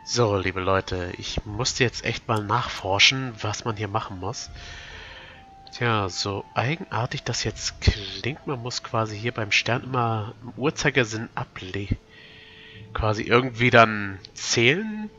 So, liebe Leute, ich musste jetzt echt mal nachforschen, was man hier machen muss. Tja, so eigenartig das jetzt klingt, man muss quasi hier beim Stern immer im Uhrzeigersinn ablegen. Quasi irgendwie dann zählen,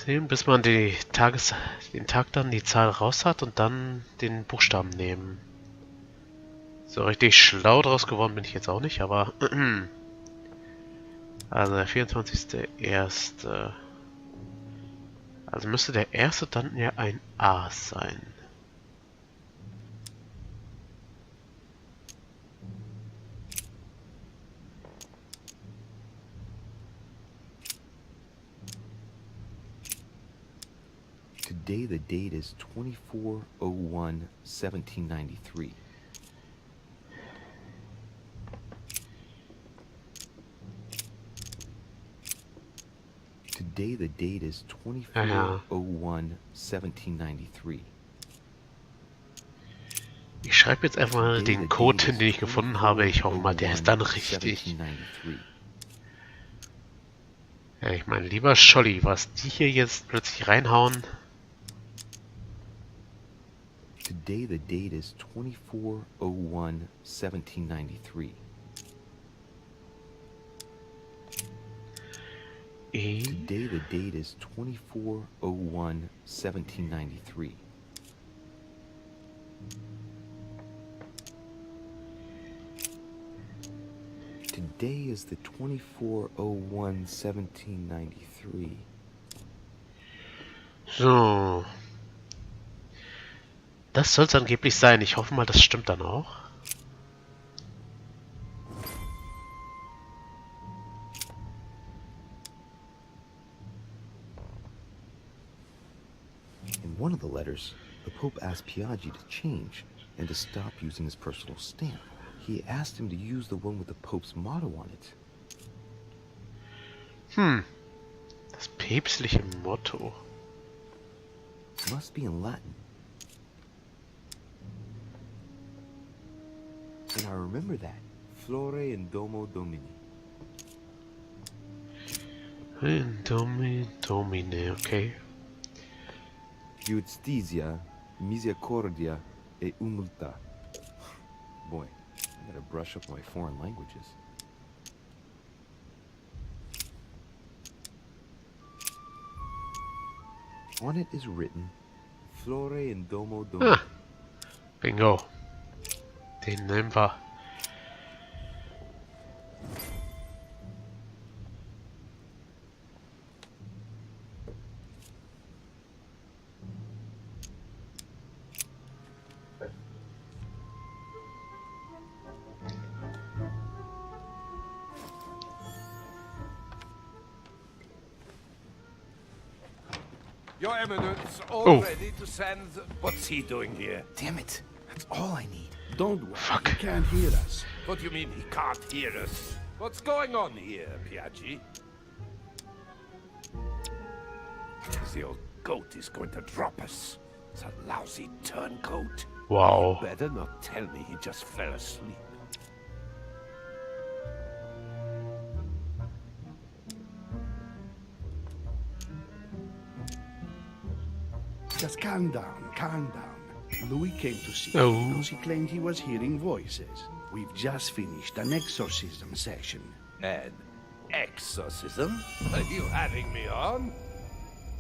bis man den Tag dann die Zahl raus hat und dann den Buchstaben nehmen. So richtig schlau draus geworden bin ich jetzt auch nicht, aber also der 24.01. Also müsste der erste dann ja ein A sein. Today the date is 24/01/1793. Today the date is 24/01/1793. Ich schreibe jetzt einfach mal den Code hin, den ich gefunden habe. Ich hoffe mal, der ist dann richtig. Ja, ich meine, lieber Scholli, was die hier jetzt plötzlich reinhauen. Today the date is 24/01/1793. Today the date is 24/01/1793. Today is the 24/01/1793. So. Das soll es angeblich sein. Ich hoffe mal, das stimmt dann auch. In one of the letters, the Pope asked Piaggi to change and to stop using his personal stamp. He asked him to use the one with the Pope's motto on it. Das päpstliche Motto. Must be in Latin. And I remember that. Flore in domo domini. Domine, okay. Justitia, misericordia e humiltà. Boy, I gotta brush up my foreign languages. On it is written, Flore in domo domini. Bingo. Den nehmen wir. Your Eminence, all ready to send... What's he doing here? Damn it, that's all I need. Don't worry, he can't hear us. What do you mean he can't hear us? What's going on here, Piaggi? The old goat is going to drop us. It's a lousy turncoat. Wow. You better not tell me he just fell asleep. Just calm down, calm down. Louis came to see Oh. me because he claimed he was hearing voices. We've just finished an exorcism session. An exorcism? Are you having me on?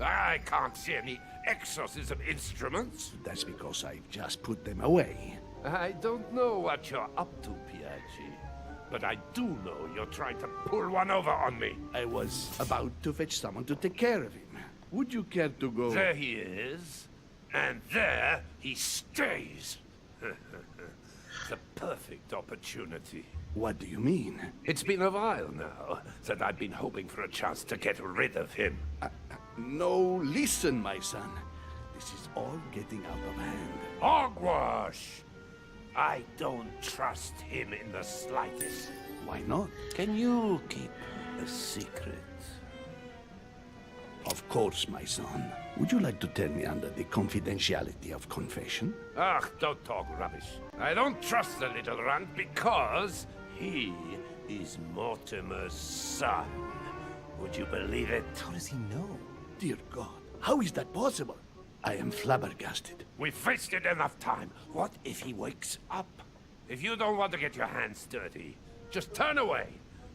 I can't see any exorcism instruments. That's because I've just put them away. I don't know what you're up to, Piaggi. But I do know you're trying to pull one over on me. I was about to fetch someone to take care of him. Would you care to go? There he is. And there he stays. The perfect opportunity. What do you mean? It's been a while now that I've been hoping for a chance to get rid of him. No, listen, my son. This is all getting out of hand. Hogwash! I don't trust him in the slightest. Why not? Can you keep a secret? Of course, my son. Would you like to tell me under the confidentiality of confession? Ach, don't talk rubbish. I don't trust the little runt because he is Mortimer's son. Would you believe it? How does he know? Dear God, how is that possible? I am flabbergasted. We've wasted enough time. What if he wakes up? If you don't want to get your hands dirty, just turn away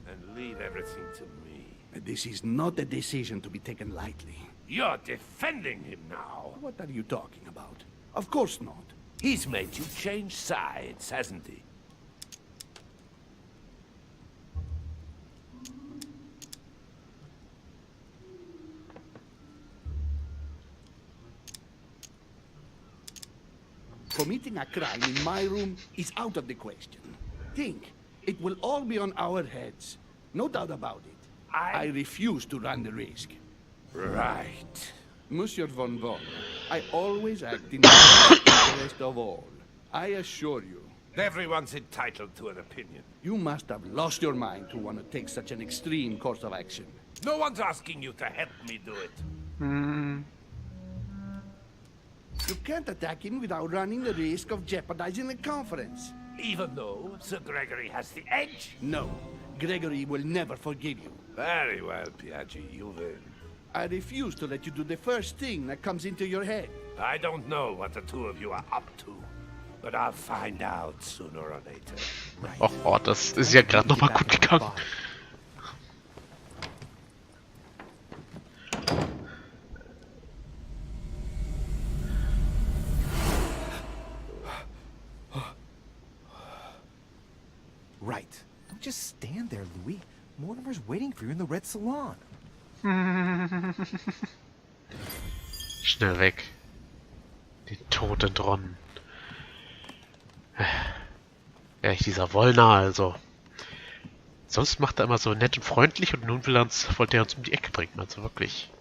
and leave everything to me. This is not a decision to be taken lightly. You're defending him now. What are you talking about? Of course not. He's made you change sides, hasn't he? Committing a crime in my room is out of the question. Think, it will all be on our heads. No doubt about it. I refuse to run the risk. Right. Monsieur von Von, I always act in the best interest of all. I assure you. Everyone's entitled to an opinion. You must have lost your mind to want to take such an extreme course of action. No one's asking you to help me do it. You can't attack him without running the risk of jeopardizing the conference. Even though Sir Gregory has the edge? No, Gregory will never forgive you. Very well, Piaggi, you win. I refuse to let you do the first thing that comes into your head. I don't know what the two of you are up to, but I'll find out sooner or later. Oh, das ist ja gerade nochmal gut gegangen. Right. Don't just stand there, Louis. Mortimer's waiting for you in the red salon. Schnell weg. Den Tod entronnen. Ja, dieser Wollner, also. Sonst macht er immer so nett und freundlich und nun wollte er uns um die Ecke bringen, also wirklich.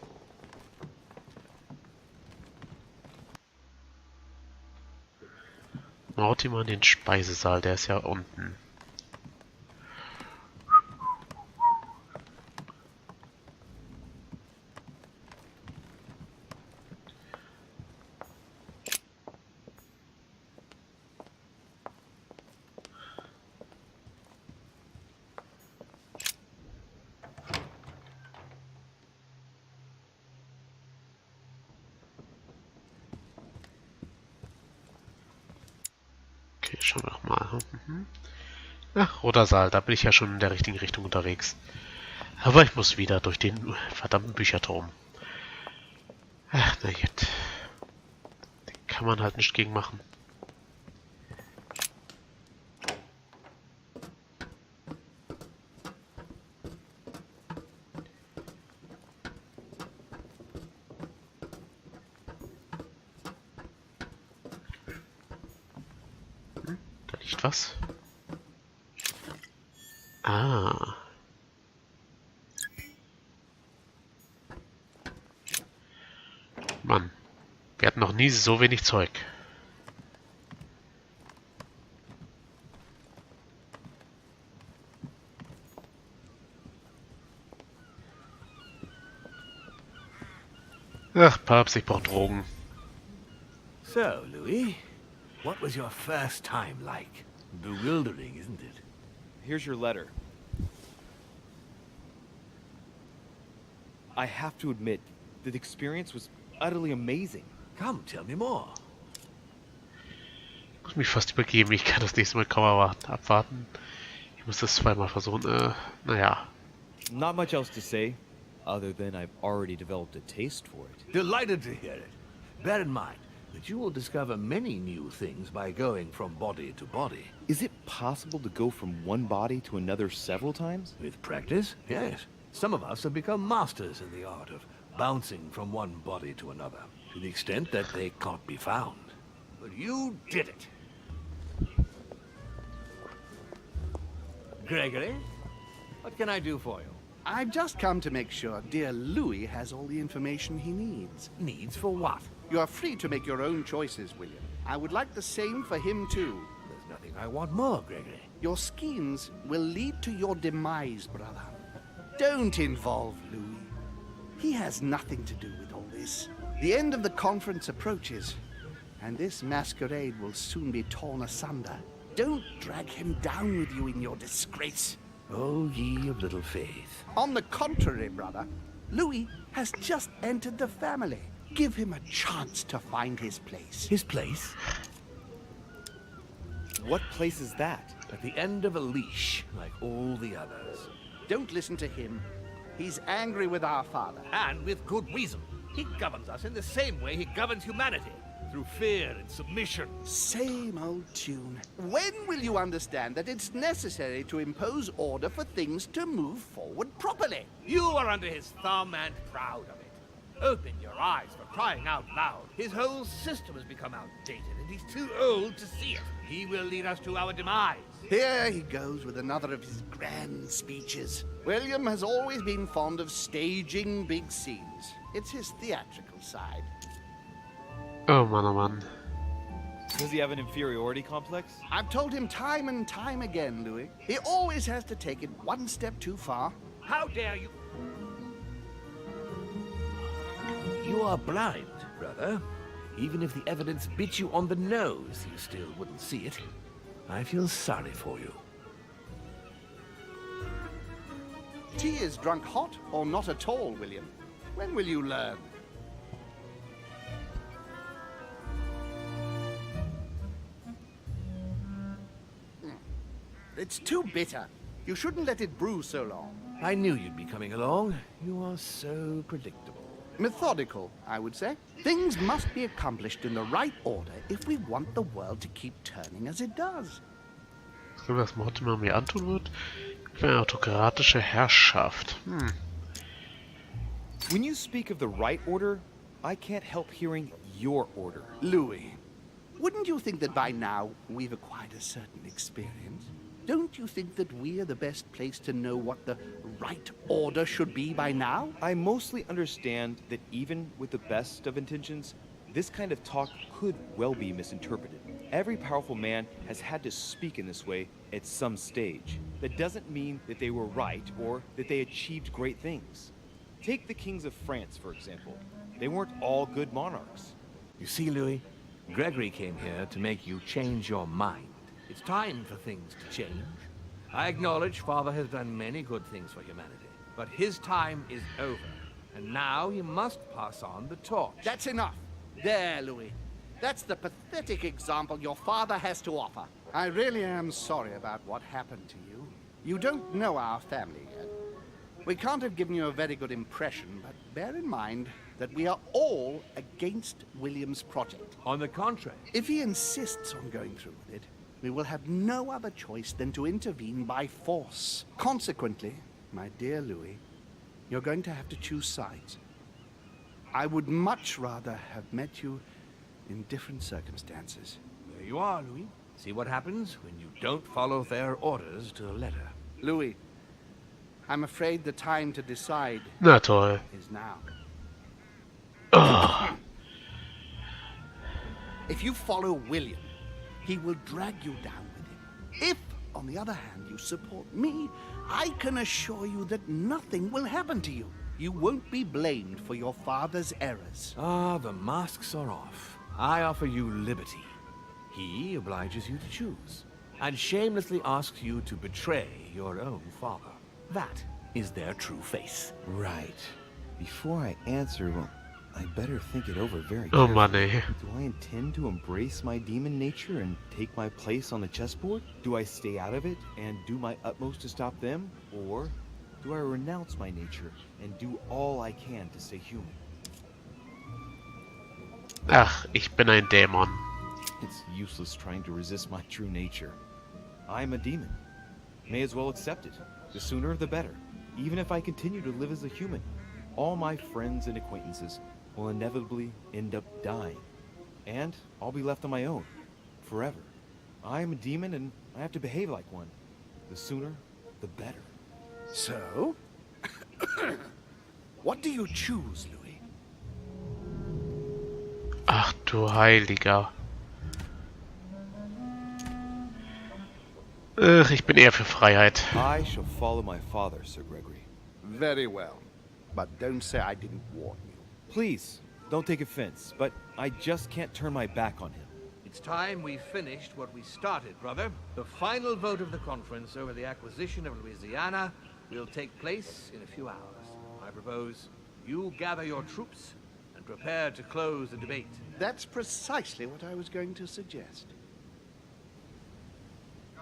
Mortimer in den Speisesaal, der ist ja unten. Okay, schauen wir doch mal. Ach, roter Saal, da bin ich ja schon in der richtigen Richtung unterwegs. Aber ich muss wieder durch den verdammten Bücherturm. Ach, na gut. Den kann man halt nicht gegen machen. Da liegt was. Ah. Mann, wir hatten noch nie so wenig Zeug. Ach, Papst, ich brauch Drogen. So, Louis, what was your first time like? Bewildering, isn't it? Here's your letter. I have to admit, the experience was utterly amazing. Come, tell me more. Ich muss mich fast übergeben, ich kann das nächste Mal kaum abwarten. Ich muss das zweimal versuchen, naja. Not much else to say, other than I've already developed a taste for it. Delighted to hear it. Bear in mind that you will discover many new things by going from body to body. Is it possible to go from one body to another several times? With practice, yes. Some of us have become masters in the art of bouncing from one body to another, to the extent that they can't be found. But you did it. Gregory, what can I do for you? I've just come to make sure dear Louis has all the information he needs. Needs for what? You are free to make your own choices, William. I would like the same for him too. There's nothing I want more, Gregory. Your schemes will lead to your demise, brother. Don't involve Louis. He has nothing to do with all this. The end of the conference approaches, and this masquerade will soon be torn asunder. Don't drag him down with you in your disgrace. Oh, ye of little faith. On the contrary, brother, Louis has just entered the family. Give him a chance to find his place. His place? What place is that? At the end of a leash, like all the others. Don't listen to him. He's angry with our father. And with good reason. He governs us in the same way he governs humanity. Through fear and submission. Same old tune. When will you understand that it's necessary to impose order for things to move forward properly? You are under his thumb and proud of it. Open your eyes for crying out loud. His whole system has become outdated, and he's too old to see it. He will lead us to our demise. Here he goes with another of his grand speeches. William has always been fond of staging big scenes. It's his theatrical side. Oh Mann, oh Mann. Does he have an inferiority complex? I've told him time and time again, Louis. He always has to take it one step too far. How dare you? You are blind, brother. Even if the evidence bit you on the nose, you still wouldn't see it. I feel sorry for you. Tea is drunk hot or not at all, William. When will you learn? It's too bitter. You shouldn't let it brew so long. I knew you'd be coming along. You are so predictable. Methodical, I would say. Things must be accomplished in the right order if we want the world to keep turning as it does. Was Mortimer mir antun wird? Eine autokratische Herrschaft. When you speak of the right order, I can't help hearing your order. Louis, wouldn't you think that by now we've acquired a certain experience? Don't you think that we are the best place to know what the right order should be by now? I mostly understand that even with the best of intentions, this kind of talk could well be misinterpreted. Every powerful man has had to speak in this way at some stage. That doesn't mean that they were right or that they achieved great things. Take the kings of France, for example. They weren't all good monarchs. You see, Louis, Gregory came here to make you change your mind. It's time for things to change. I acknowledge Father has done many good things for humanity, but his time is over, and now he must pass on the torch. That's enough. There, Louis. That's the pathetic example your father has to offer. I really am sorry about what happened to you. You don't know our family yet. We can't have given you a very good impression, but bear in mind that we are all against William's project. On the contrary, If he insists on going through with it, we will have no other choice than to intervene by force. Consequently, my dear Louis, you're going to have to choose sides. I would much rather have met you in different circumstances. there you are, Louis. See what happens when you don't follow their orders to the letter. Louis, I'm afraid the time to decide Na toll. is now. Oh. If you follow William, he will drag you down with him. If, on the other hand, you support me, I can assure you that nothing will happen to you. You won't be blamed for your father's errors. Ah, the masks are off. I offer you liberty. He obliges you to choose, and shamelessly asks you to betray your own father. That is their true face. Right. Before I answer, well, I better think it over very Oh carefully. Mann, ey. Do I intend to embrace my demon nature and take my place on the chessboard? Do I stay out of it and do my utmost to stop them? Or do I renounce my nature and do all I can to stay human? Ach, ich bin ein Dämon. It's useless trying to resist my true nature. I'm a demon. May as well accept it. The sooner the better. Even if I continue to live as a human, all my friends and acquaintances will inevitably end up dying. And I'll be left on my own. Forever. I'm a demon and I have to behave like one. The sooner, the better. So? What do you choose, Louis? Ach du Heiliger. Ach, ich bin eher für Freiheit. I shall follow my father, Sir Gregory. Very well. But don't say I didn't warn you. Please, don't take offense, but I just can't turn my back on him. It's time we finished what we started, brother. The final vote of the conference over the acquisition of Louisiana will take place in a few hours. I propose you gather your troops and prepare to close the debate. That's precisely what I was going to suggest.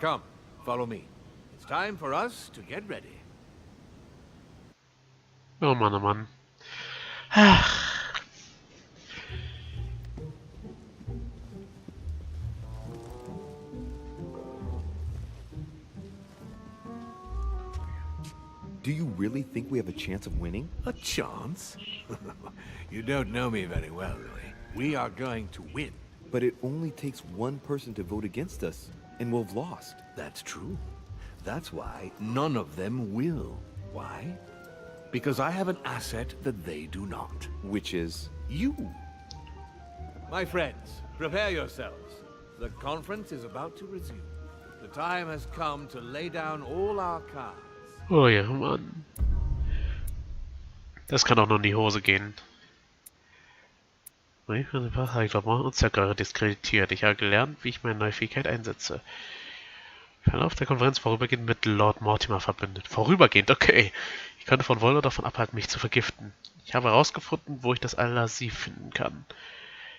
Come, follow me. It's time for us to get ready. Oh Mann, oh Mann. Ach. Do you really think we have a chance of winning? A chance? You don't know me very well, Louis. We are going to win. But it only takes one person to vote against us, and we'll have lost. That's true. That's why none of them will. Why? Because I have an asset that they do not. Which is? You. My friends, prepare yourselves. The conference is about to resume. The time has come to lay down all our cards. Oh ja, Mann. Das kann auch noch in die Hose gehen. Ich habe diskreditiert. Ich habe gelernt, wie ich meine neue Fähigkeit einsetze. Verlauf der Konferenz vorübergehend mit Lord Mortimer verbündet. Vorübergehend, okay. Ich könnte von Wolle davon abhalten, mich zu vergiften. Ich habe herausgefunden, wo ich das Al-Lazi finden kann.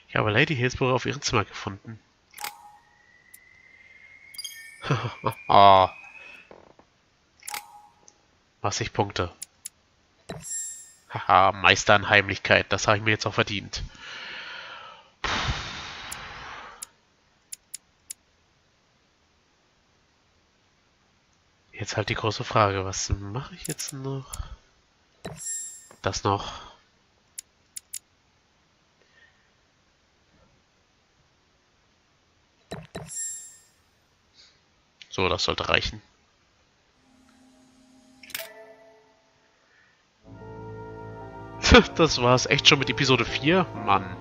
Ich habe Lady Hillsborough auf ihrem Zimmer gefunden. Oh. 80 Punkte. Haha, Meister an Heimlichkeit. Das habe ich mir jetzt auch verdient. Jetzt halt die große Frage. Was mache ich jetzt noch? Das noch. So, das sollte reichen. Das war's echt schon mit Episode 4? Mann.